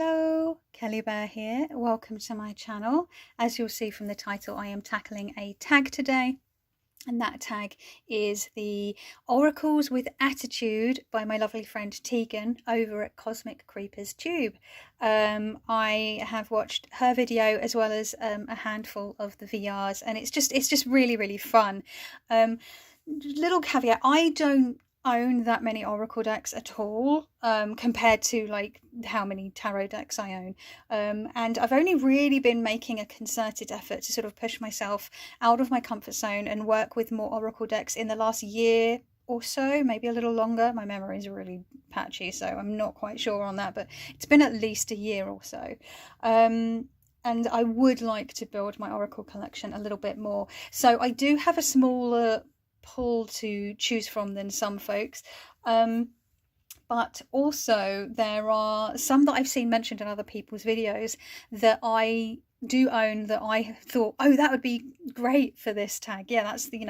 Hello, Kelly Bear here. Welcome to my channel. As you'll see from the title, I am tackling a tag today, and that tag is the Oracles with Attitude by my lovely friend Tegan over at Cosmic Creepers Tube. I have watched her video as well as a handful of the VRs, and it's just really fun. Little caveat, I don't own that many Oracle decks at all, compared to like how many tarot decks I own, and I've only really been making a concerted effort to sort of push myself out of my comfort zone and work with more Oracle decks in the last year or so, maybe a little longer. My memory is really patchy, so I'm not quite sure on that, but it's been at least a year or so. And I would like to build my Oracle collection a little bit more, so I do have a smaller pool to choose from than some folks, but also there are some that I've seen mentioned in other people's videos that I do own that I thought, oh, that would be great for this tag. Yeah, that's the,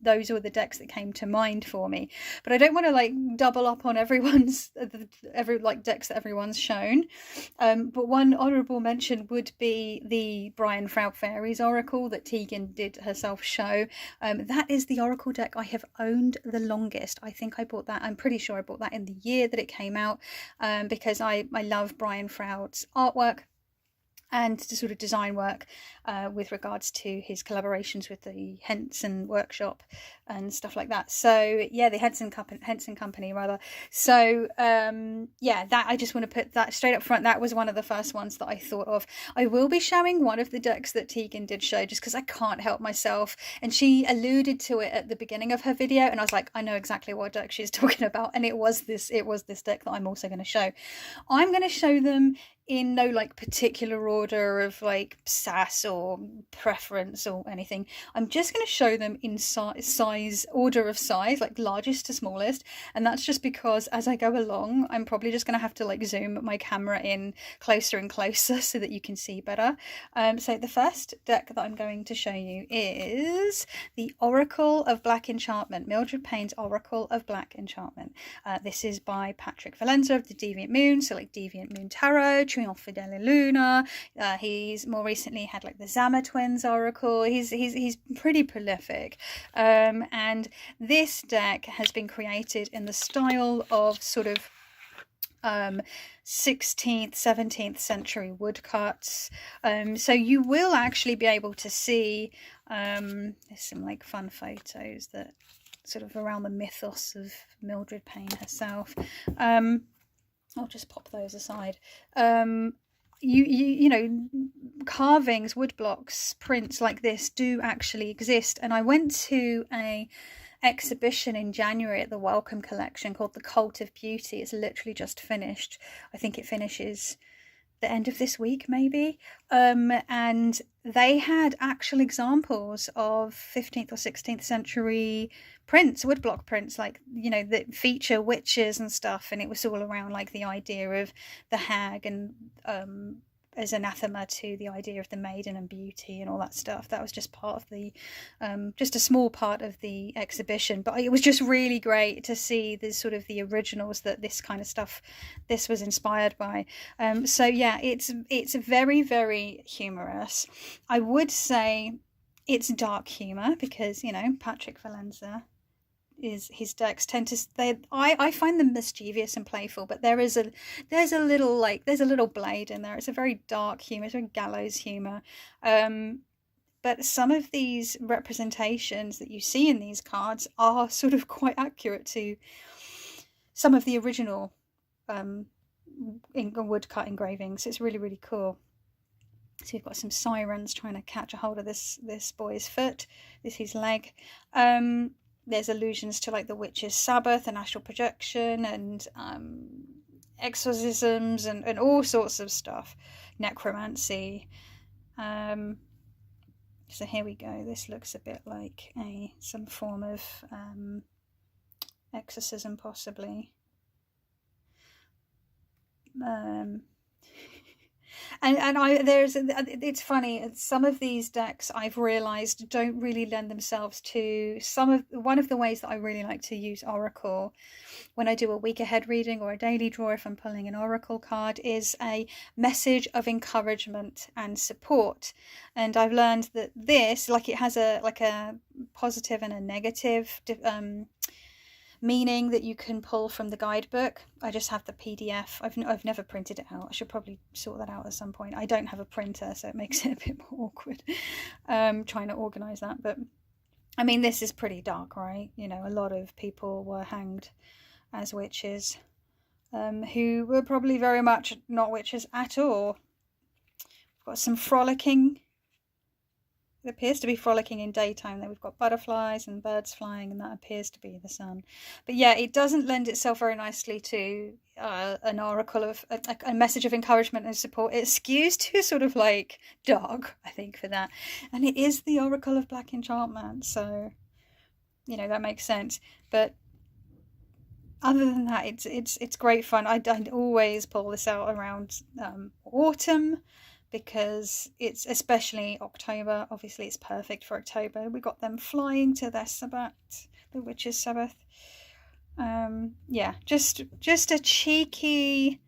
those were the decks that came to mind for me. But I don't want to like double up on everyone's decks that everyone's shown. But one honourable mention would be the Brian Froud Fairies Oracle that Tegan did herself show. That is the Oracle deck I have owned the longest. I think I bought that, I'm pretty sure I bought that in the year that it came out, because I love Brian Froud's artwork and the sort of design work with regards to his collaborations with the Henson Workshop and stuff like that. So yeah, the Henson Company rather. So yeah, that I just want to put that straight up front. That was one of the first ones that I thought of. I will be showing one of the decks that Tegan did show, just because I can't help myself. And she alluded to it at the beginning of her video, and I was like, I know exactly what deck she's talking about. And it was this deck that I'm also going to show. I'm going to show them in no like particular order of like sass or preference or anything. I'm just going to show them in order of size, like largest to smallest, and that's just because as I go along I'm probably just going to have to like zoom my camera in closer and closer so that you can see better. So the first deck that I'm going to show you is the Oracle of Black Enchantment, Mildred Payne's Oracle of Black Enchantment. This is by Patrick Valenza of the Deviant Moon, so like Deviant Moon Tarot, Triomphe de Luna. He's more recently had like the Zama Twins Oracle. He's pretty prolific, and this deck has been created in the style of sort of 16th 17th century woodcuts, so you will actually be able to see there's some like fun photos that sort of around the mythos of Mildred Payne herself. I'll just pop those aside. You know, carvings, wood blocks, prints like this do actually exist. And I went to a exhibition in January at the Welcome Collection called The Cult of Beauty. It's literally just finished. I think it finishes the end of this week maybe, and they had actual examples of 15th or 16th century prints, woodblock prints, like, you know, that feature witches and stuff, and it was all around like the idea of the hag and as anathema to the idea of the maiden and beauty and all that stuff. That was just part of the just a small part of the exhibition, but it was just really great to see the sort of the originals that this kind of stuff this was inspired by. So yeah, it's very humorous. I would say it's dark humor because, you know, Patrick Valenza is, his decks tend to I find them mischievous and playful, but there's a little blade in there. It's a very dark humor, it's very gallows humor. But some of these representations that you see in these cards are sort of quite accurate to some of the original woodcut engravings. It's really cool. So you've got some sirens trying to catch a hold of this boy's foot, his leg. There's allusions to like the witch's Sabbath and astral projection and exorcisms and all sorts of stuff, necromancy. So here we go. This looks a bit like some form of exorcism, possibly. it's funny, some of these decks I've realized don't really lend themselves to one of the ways that I really like to use Oracle when I do a week ahead reading or a daily draw, if I'm pulling an Oracle card, is a message of encouragement and support. And I've learned that this, like, it has a positive and a negative meaning that you can pull from the guidebook. I just have the PDF. I've never printed it out. I should probably sort that out at some point. I don't have a printer, so it makes it a bit more awkward trying to organize that. But I mean, this is pretty dark, right? You know, a lot of people were hanged as witches who were probably very much not witches at all. We've got some frolicking. It appears to be frolicking in daytime. Then we've got butterflies and birds flying, and that appears to be the sun. But yeah, it doesn't lend itself very nicely to an oracle of a message of encouragement and support. It skews to sort of like dark, I think, for that. And it is the Oracle of Black Enchantment, so you know that makes sense. But other than that, it's great fun. I always pull this out around autumn, because it's especially October. Obviously, it's perfect for October. We got them flying to their Sabbath, the witches' Sabbath. Yeah, just a cheeky,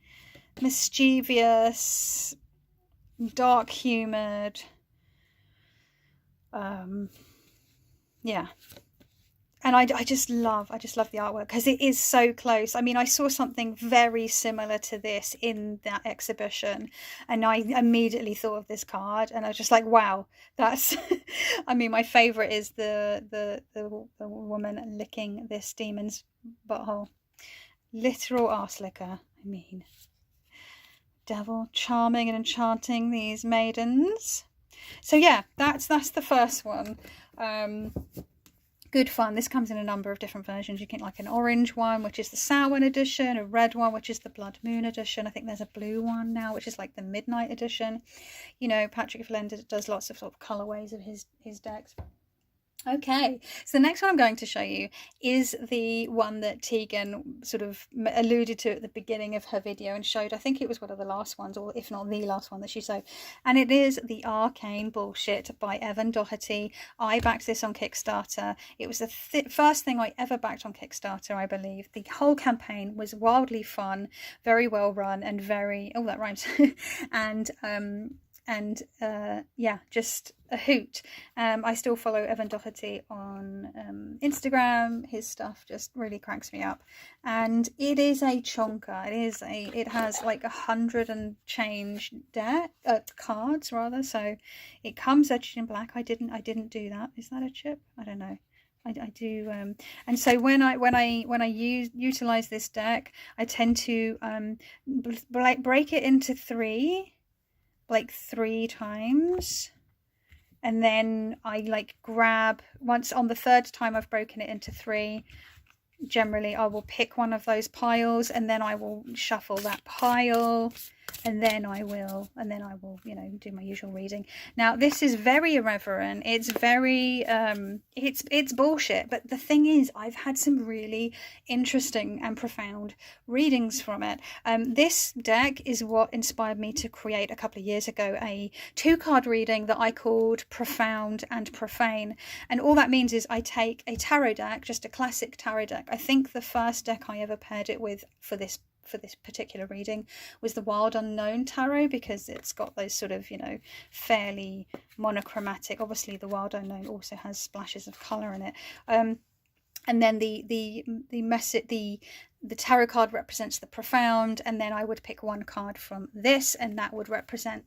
mischievous, dark-humoured. Yeah. And I just love the artwork because it is so close. I mean, I saw something very similar to this in that exhibition, and I immediately thought of this card, and I was just like, wow, that's. I mean, my favourite is the woman licking this demon's butthole, literal arse licker. I mean, devil charming and enchanting these maidens. So yeah, that's the first one. Good fun. This comes in a number of different versions. You get like an orange one, which is the Samhain edition, a red one, which is the Blood Moon edition. I think there's a blue one now, which is like the Midnight edition. You know, Patrick Verlinde does lots of sort of colorways of his decks. Okay, so the next one I'm going to show you is the one that Tegan sort of alluded to at the beginning of her video and showed. I think it was one of the last ones, or if not the last one that she showed. And it is the Arcane Bullshit by Evan Doherty. I backed this on Kickstarter. It was the first thing I ever backed on Kickstarter, I believe. The whole campaign was wildly fun, very well run, and very... Oh, that rhymes. Yeah, just a hoot. I still follow Evan Doherty on Instagram. His stuff just really cracks me up, and it is a chonker. It has like 100 and change cards rather. So it comes edged in black. I didn't do that. Is that a chip? I don't know. I do, and so when I utilize this deck, I tend to like break it into three times, and then I like grab, once on the third time I've broken it into three, generally I will pick one of those piles, and then I will shuffle that pile, and then I will you know, do my usual reading. Now this is very irreverent. It's very it's bullshit, but the thing is, I've had some really interesting and profound readings from it. This deck is what inspired me to create a couple of years ago a 2-card reading that I called Profound and Profane. And all that means is I take a tarot deck, just a classic tarot deck. I think the first deck I ever paired it with for this particular reading was the Wild Unknown Tarot, because it's got those sort of, you know, fairly monochromatic. Obviously the Wild Unknown also has splashes of color in it, and then the tarot card represents the profound, and then I would pick one card from this, and that would represent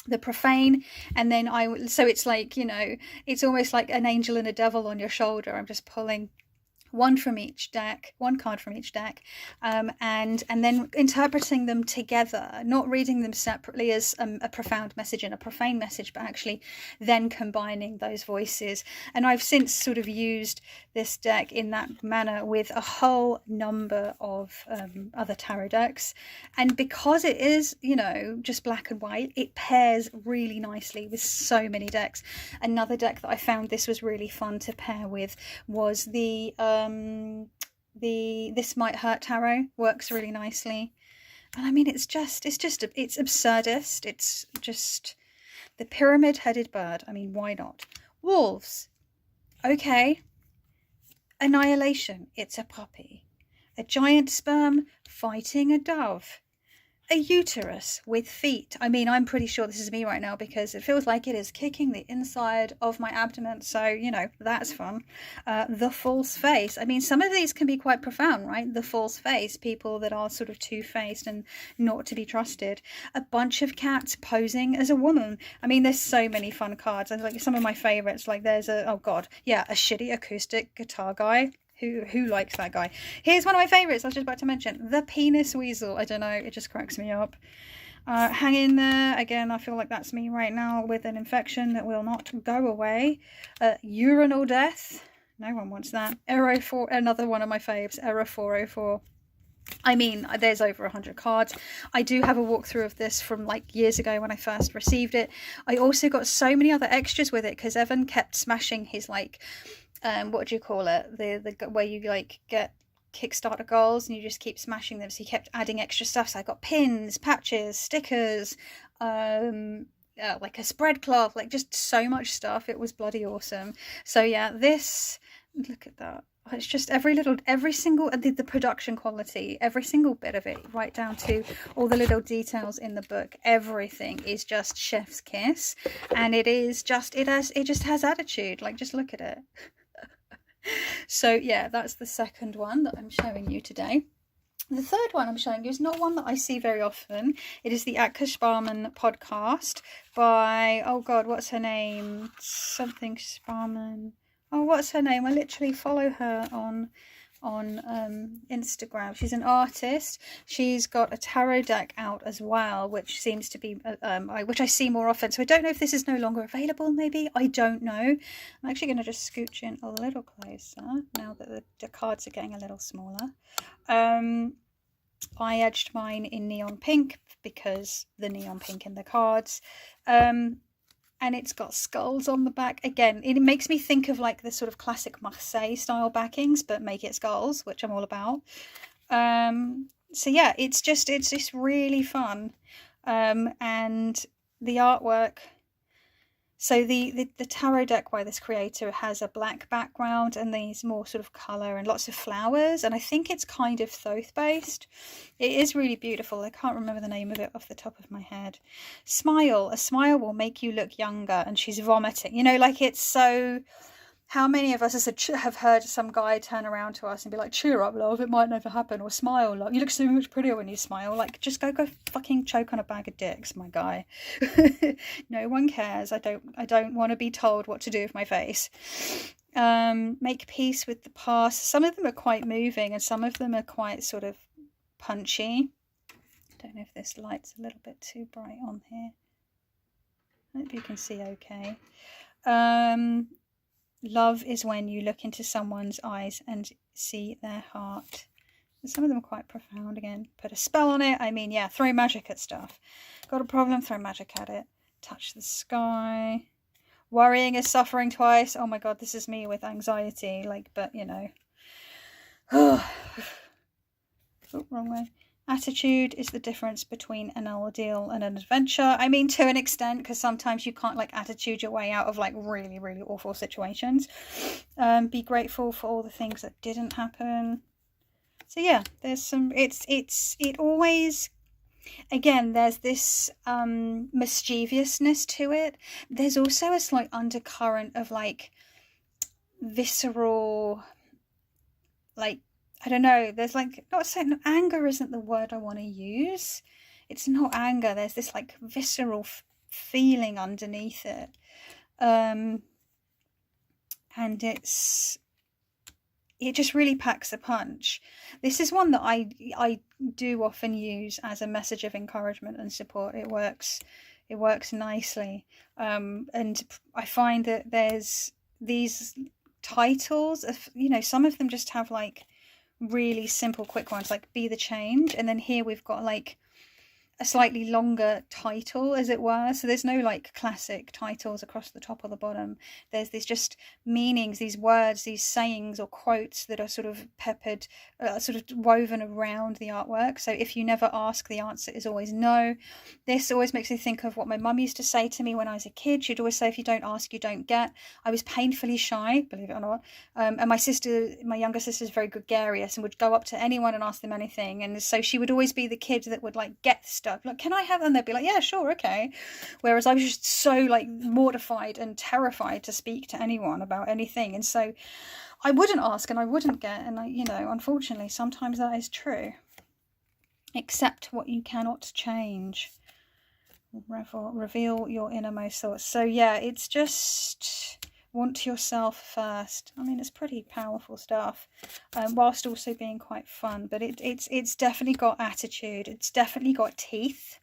the profane. And then so it's like, you know, it's almost like an angel and a devil on your shoulder. I'm just pulling one card from each deck, and then interpreting them together, not reading them separately as a profound message and a profane message, but actually then combining those voices. And I've since sort of used this deck in that manner with a whole number of other tarot decks, and because it is, you know, just black and white, it pairs really nicely with so many decks. Another deck that I found this was really fun to pair with was the This Might Hurt Tarot. Works really nicely. And I mean, it's absurdist. It's just the pyramid-headed bird. I mean, why not? Wolves. Okay. Annihilation. It's a puppy. A giant sperm fighting a dove. A uterus with feet. I mean, I'm pretty sure this is me right now because it feels like it is kicking the inside of my abdomen. So, you know, that's fun. The false face. I mean, some of these can be quite profound, right? The false face, people that are sort of two-faced and not to be trusted. A bunch of cats posing as a woman. I mean, there's so many fun cards. Like some of my favorites, like there's a shitty acoustic guitar guy. Who likes that guy? Here's one of my favorites I was just about to mention. The penis weasel. I don't know. It just cracks me up. Hang in there. Again, I feel like that's me right now with an infection that will not go away. Urinal death. No one wants that. Error 4. Another one of my faves. Error 404. I mean, there's over 100 cards. I do have a walkthrough of this from like years ago when I first received it. I also got so many other extras with it because Evan kept smashing his like... what do you call it? The where you like get Kickstarter goals and you just keep smashing them. So he kept adding extra stuff. So I got pins, patches, stickers, like a spread cloth, like just so much stuff. It was bloody awesome. So yeah, this, look at that. It's just every single, the production quality, every single bit of it, right down to all the little details in the book. Everything is just chef's kiss, and it just has attitude. Like, just look at it. So yeah, that's the second one that I'm showing you today. The third one I'm showing you is not one that I see very often. It is the Sparman podcast by, oh god, what's her name? Something Sparman. Oh, what's her name? I literally follow her on Instagram. She's an artist. She's got a tarot deck out as well, which seems to be which I see more often. So I don't know if this is no longer available. Maybe, I don't know. I'm actually going to just scooch in a little closer now that the cards are getting a little smaller. I edged mine in neon pink because the neon pink in the cards. And it's got skulls on the back. Again, it makes me think of like the sort of classic Marseille style backings, but make it skulls, which I'm all about. So yeah, it's just really fun. And the artwork. So the tarot deck by this creator has a black background and these more sort of colour and lots of flowers. And I think it's kind of Thoth based. It is really beautiful. I can't remember the name of it off the top of my head. Smile. A smile will make you look younger. And she's vomiting. You know, like it's so... How many of us have heard some guy turn around to us and be like, cheer up, love, it might never happen, or smile, love, you look so much prettier when you smile. Like, just go fucking choke on a bag of dicks, my guy. No one cares. I don't want to be told what to do with my face. Make peace with the past. Some of them are quite moving and some of them are quite sort of punchy. I don't know if this light's a little bit too bright on here. I hope you can see okay. Love is when you look into someone's eyes and see their heart. Some of them are quite profound. Again, put a spell on it. I mean, yeah, throw magic at stuff. Got a problem? Throw magic at it. Touch the sky. Worrying is suffering twice. Oh my god, this is me with anxiety. Like, but you know. Oh, wrong way. Attitude is the difference between an ordeal and an adventure. I mean, to an extent, because sometimes you can't like attitude your way out of like really, really awful situations. Be grateful for all the things that didn't happen. So yeah, there's some, it always, again, there's this mischievousness to it. There's also a slight undercurrent of like visceral, like, I don't know, there's like, not saying anger isn't the word I want to use. It's not anger. There's this like visceral feeling underneath it. And it just really packs a punch. This is one that I do often use as a message of encouragement and support. It works nicely. And I find that there's these titles of, you know, some of them just have like really simple quick ones like be the change, and then here we've got like a slightly longer title, as it were. So there's no like classic titles across the top or the bottom. There's just meanings, these words, these sayings or quotes that are sort of peppered, sort of woven around the artwork. So if you never ask, the answer is always no. This always makes me think of what my mum used to say to me when I was a kid. She'd always say, if you don't ask, you don't get. I was painfully shy, believe it or not. And my younger sister is very gregarious and would go up to anyone and ask them anything. And so she would always be the kid that would like get stuff. Like, can I have? And they'd be like, yeah, sure, okay. Whereas I was just so like mortified and terrified to speak to anyone about anything, and so I wouldn't ask and I wouldn't get. And unfortunately, sometimes that is true. Accept what you cannot change. Reveal your innermost thoughts. So yeah, it's just want yourself first. I mean, it's pretty powerful stuff, whilst also being quite fun. But it's definitely got attitude. It's definitely got teeth.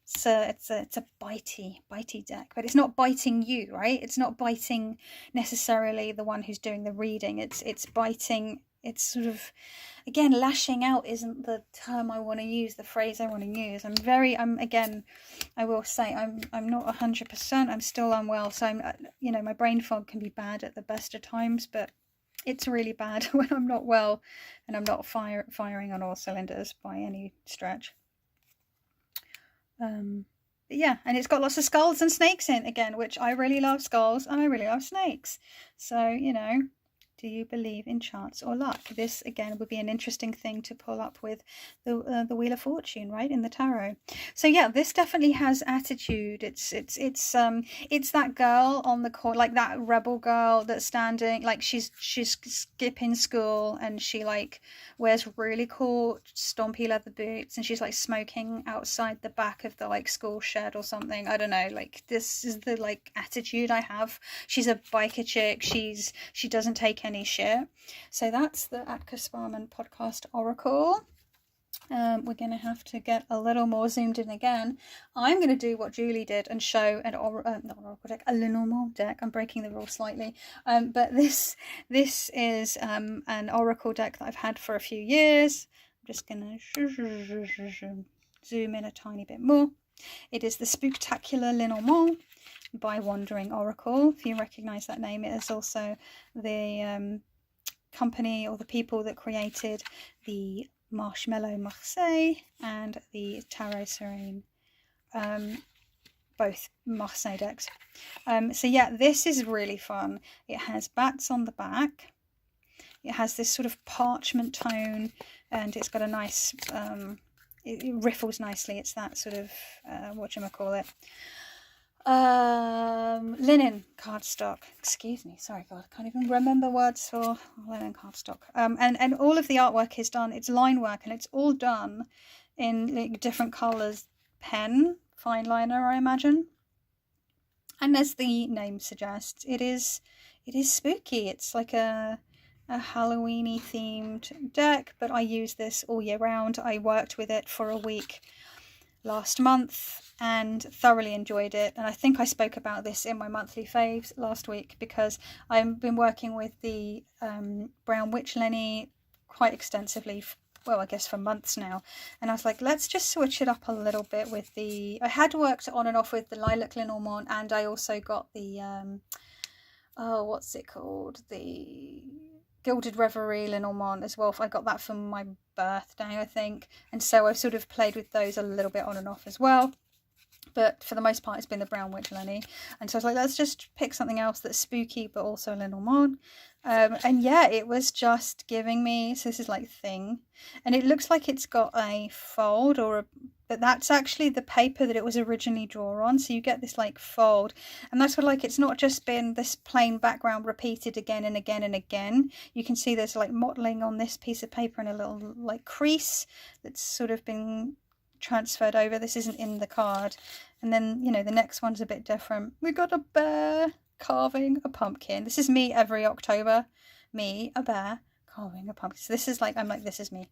So it's a bitey deck, but it's not biting you, right? It's not biting necessarily the one who's doing the reading. It's biting. It's sort of, again, lashing out isn't the term I want to use, the phrase I want to use. Again, I will say I'm not 100%. I'm still unwell, so my brain fog can be bad at the best of times, but it's really bad when I'm not well and I'm not firing on all cylinders by any stretch. Yeah, and it's got lots of skulls and snakes in again, which I really love skulls and I really love snakes. So, do you believe in chance or luck? This again would be an interesting thing to pull up with the Wheel of Fortune, right, in the tarot. So yeah, this definitely has attitude. It's that girl on the court, like that rebel girl that's standing, like she's skipping school and she like wears really cool stompy leather boots and she's like smoking outside the back of the like school shed or something. I don't know, like this is the like attitude I have. She's a biker chick. She doesn't take any shit. So that's the Atka Sparman podcast oracle. We're going to have to get a little more zoomed in again. I'm going to do what Julie did and show not an oracle deck, a Lenormand deck. I'm breaking the rules slightly, but this is an oracle deck that I've had for a few years. I'm just going to zoom in a tiny bit more. It is the Spooktacular Lenormand by Wandering Oracle. If you recognise that name, it is also the company or the people that created the Marshmallow Marseille and the Tarot Serene, both Marseille decks. So yeah, this is really fun. It has bats on the back. It has this sort of parchment tone, and it's got a nice, it riffles nicely. It's that sort of, whatchamacallit, linen cardstock. Excuse me, sorry God, I can't even remember words for linen cardstock. And all of the artwork is done, it's line work, and it's all done in like different colours. Pen, fine liner, I imagine. And as the name suggests, it is spooky. It's like a Halloweeny themed deck, but I use this all year round. I worked with it for a week last month and thoroughly enjoyed it, and I think I spoke about this in my monthly faves last week because I've been working with the Brown Witch Lenny quite extensively, I guess for months now, and I was like, let's just switch it up a little bit with I had worked on and off with the Lilac Lenormand, and I also got the what's it called, the Gilded Reverie Lenormand as well. I got that for my birthday, I think, and so I've sort of played with those a little bit on and off as well, but for the most part it's been the Brown Witch Lenny. And so I was like, let's just pick something else that's spooky but also Lenormand. And yeah, it was just giving me, so this is like Thing, and it looks like it's got a fold but that's actually the paper that it was originally drawn on, so you get this like fold, and that's what, like, it's not just been this plain background repeated again and again and again. You can see there's like mottling on this piece of paper and a little like crease that's sort of been transferred over. This isn't in the card. And then, the next one's a bit different. We got a bear carving a pumpkin. This is me every October. Me, a bear carving a pumpkin. So this is like, I'm like, this is me.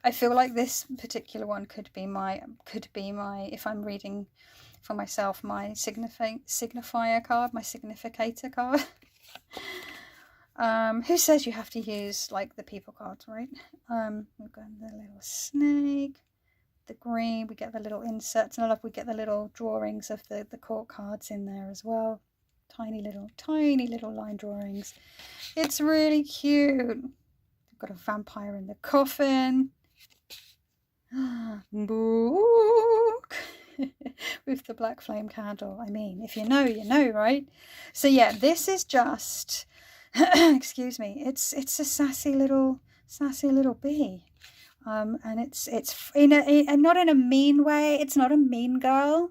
I feel like this particular one could be my, if I'm reading for myself, my signifier card, my significator card. Who says you have to use like the people cards, right? We've got the little snake, the green, we get the little inserts, and I love we get the little drawings of the court cards in there as well. Tiny little line drawings. It's really cute. We've got a vampire in the coffin. Book. With the black flame candle. I mean, if you know, you know, right? So yeah, this is just excuse me, it's a sassy little bee. And it's in a not in a mean way. It's not a mean girl.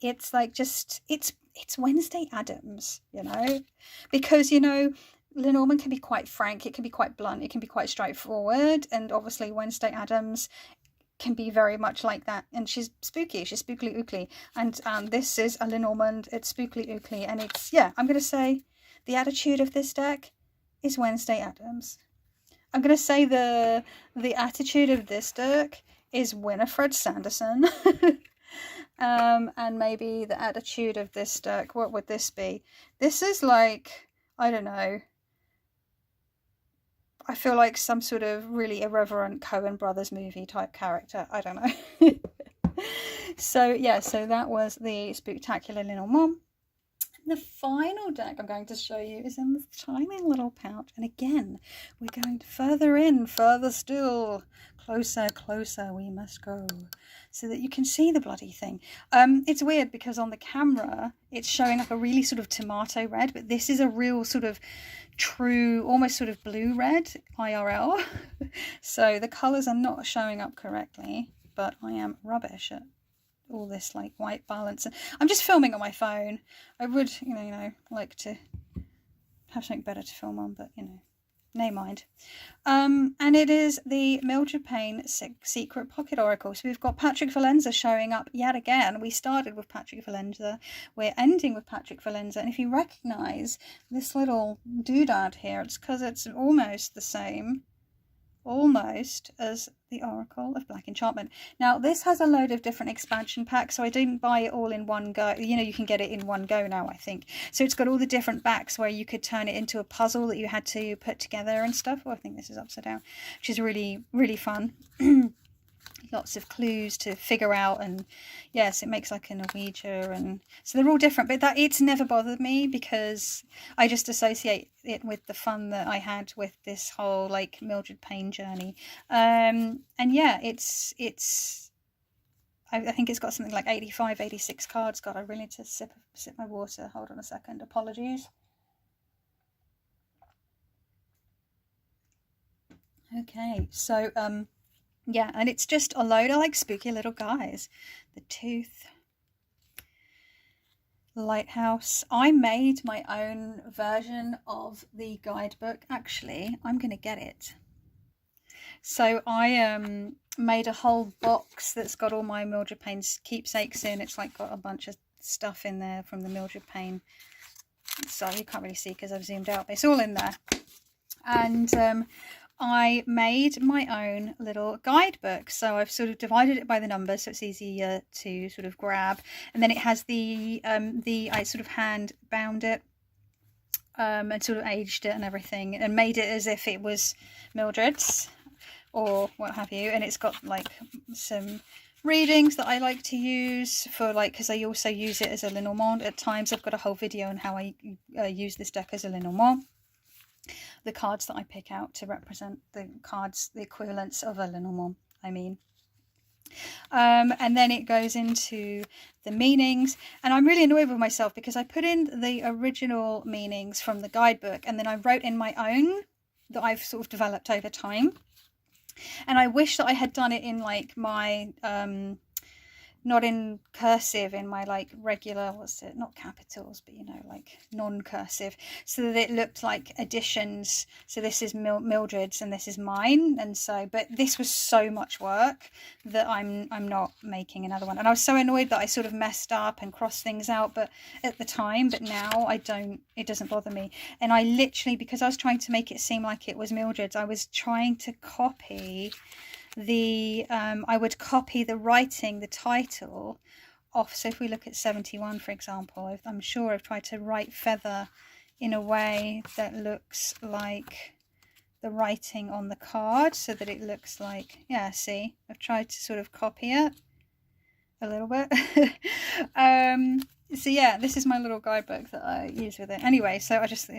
It's like just it's Wednesday Addams, you know, because you know Lenormand can be quite frank, it can be quite blunt, it can be quite straightforward, and obviously Wednesday Addams can be very much like that, and she's spooky, she's spookily ookly, and this is a Lenormand, it's spookily ookly, and it's, yeah, I'm going to say the attitude of this deck is Wednesday Addams. I'm going to say the attitude of this deck is Winifred Sanderson. And maybe the attitude of this deck, what would this be? This is like, I don't know, I feel like some sort of really irreverent Coen Brothers movie type character. I don't know. So yeah, so that was the Spooktacular Lenormand. The final deck I'm going to show you is in this tiny little pouch. And again, we're going further in, further still. Closer, closer we must go. So that you can see the bloody thing. It's weird because on the camera, it's showing up a really sort of tomato red. But this is a real sort of true, almost sort of blue red IRL. So the colours are not showing up correctly. But I am rubbish at all this like white balance. I'm just filming on my phone. I would, you know, like to have something better to film on, but you know, nay mind. And it is the Mildred Payne Secret Pocket Oracle. So we've got Patrick Valenza showing up yet again. We started with Patrick Valenza, we're ending with Patrick Valenza, and if you recognise this little doodad here, it's because it's almost the same, almost, as the Oracle of Black Enchantment. Now this has a load of different expansion packs, so I didn't buy it all in one go. You know, you can get it in one go now, I think. So it's got all the different backs where you could turn it into a puzzle that you had to put together and stuff. Oh, I think this is upside down, which is really, really fun. Lots of clues to figure out, and yes, it makes like a Ouija, and so they're all different, but that it's never bothered me because I just associate it with the fun that I had with this whole like Mildred Payne journey. And yeah, it's I think it's got something like 85, 86 cards. God, I really need to sip my water. Hold on a second, apologies. Okay, so yeah, and it's just a load of like spooky little guys. The Tooth, Lighthouse. I made my own version of the guidebook. Actually, I'm going to get it. So I made a whole box that's got all my Mildred Payne's keepsakes in. It's like got a bunch of stuff in there from the Mildred Payne. So you can't really see because I've zoomed out, but it's all in there. And I made my own little guidebook, so I've sort of divided it by the numbers so it's easier to sort of grab, and then it has the I sort of hand bound it and sort of aged it and everything and made it as if it was Mildred's or what have you, and it's got like some readings that I like to use for like, because I also use it as a Lenormand at times. I've got a whole video on how I use this deck as a Lenormand. The cards that I pick out to represent the cards, the equivalents of a Lenormand, I mean. And then it goes into the meanings, and I'm really annoyed with myself because I put in the original meanings from the guidebook and then I wrote in my own that I've sort of developed over time, and I wish that I had done it in like my not in cursive, in my like regular, what's it, not capitals, but you know, like non-cursive, so that it looked like additions. So this is Mildred's and this is mine, and so, but this was so much work that I'm not making another one. And I was so annoyed that I sort of messed up and crossed things out, but at the time, but now I don't, it doesn't bother me. And I literally, because I was trying to make it seem like it was Mildred's, I was trying to copy the I would copy the writing, the title off. So if we look at 71, for example, I'm sure I've tried to write feather in a way that looks like the writing on the card so that it looks like, yeah, see, I've tried to sort of copy it a little bit. So yeah, this is my little guidebook that I use with it. Anyway, so I just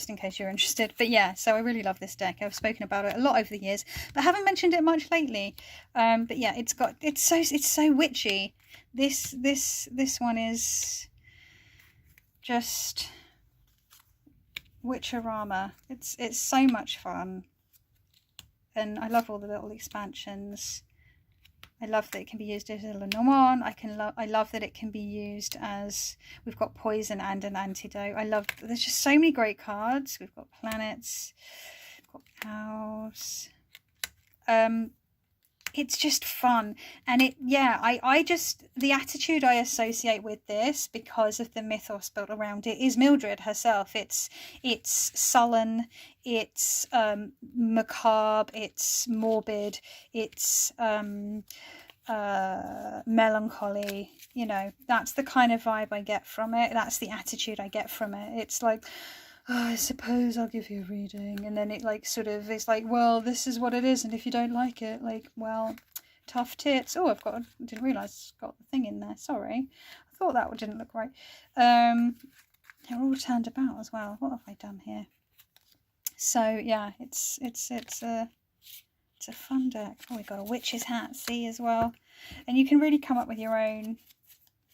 in case you're interested. But yeah, so I really love this deck. I've spoken about it a lot over the years, but haven't mentioned it much lately. But yeah, it's so witchy. This one is just Witcherama. It's so much fun, and I love all the little expansions. I love that it can be used as a Lenormand. I love that it can be used as, we've got poison and an antidote. There's just so many great cards. We've got planets, we've got cows. It's just fun. And the attitude I associate with this, because of the mythos built around it, is Mildred herself. It's sullen, it's macabre, it's morbid, it's melancholy. You know, that's the kind of vibe I get from it. That's the attitude I get from it. It's like, oh, I suppose I'll give you a reading, and then it like sort of is like, well, this is what it is, and if you don't like it, like, well, tough tits. Oh, I didn't realise it's got the thing in there, sorry, I thought that didn't look right. They're all turned about as well. What have I done here? So yeah, it's a fun deck. Oh, we got a witch's hat, see, as well, and you can really come up with your own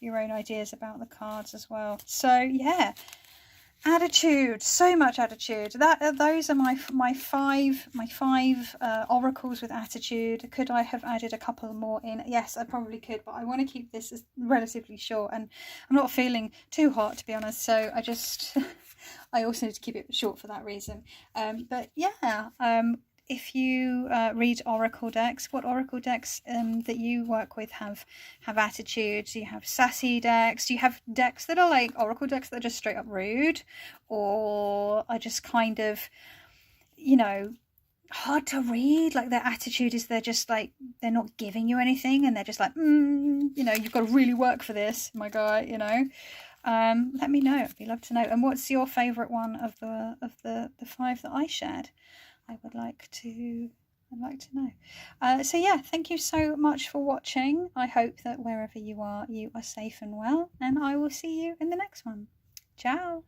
ideas about the cards as well. So yeah, attitude, so much attitude. Those are my five oracles with attitude. Could I have added a couple more in? Yes, I probably could, but I want to keep this as relatively short, and I'm not feeling too hot, to be honest, so I also need to keep it short for that reason. But yeah, if you read oracle decks, what oracle decks that you work with have attitudes? Do you have sassy decks? Do you have decks that are like oracle decks that are just straight up rude, or are just kind of, you know, hard to read? Like their attitude is they're just like, they're not giving you anything, and they're just like, you know, you've got to really work for this, my guy, you know. Let me know. I'd love to know. And what's your favourite one of the five that I shared? I'd like to know. So yeah, thank you so much for watching. I hope that wherever you are safe and well, and I will see you in the next one. Ciao.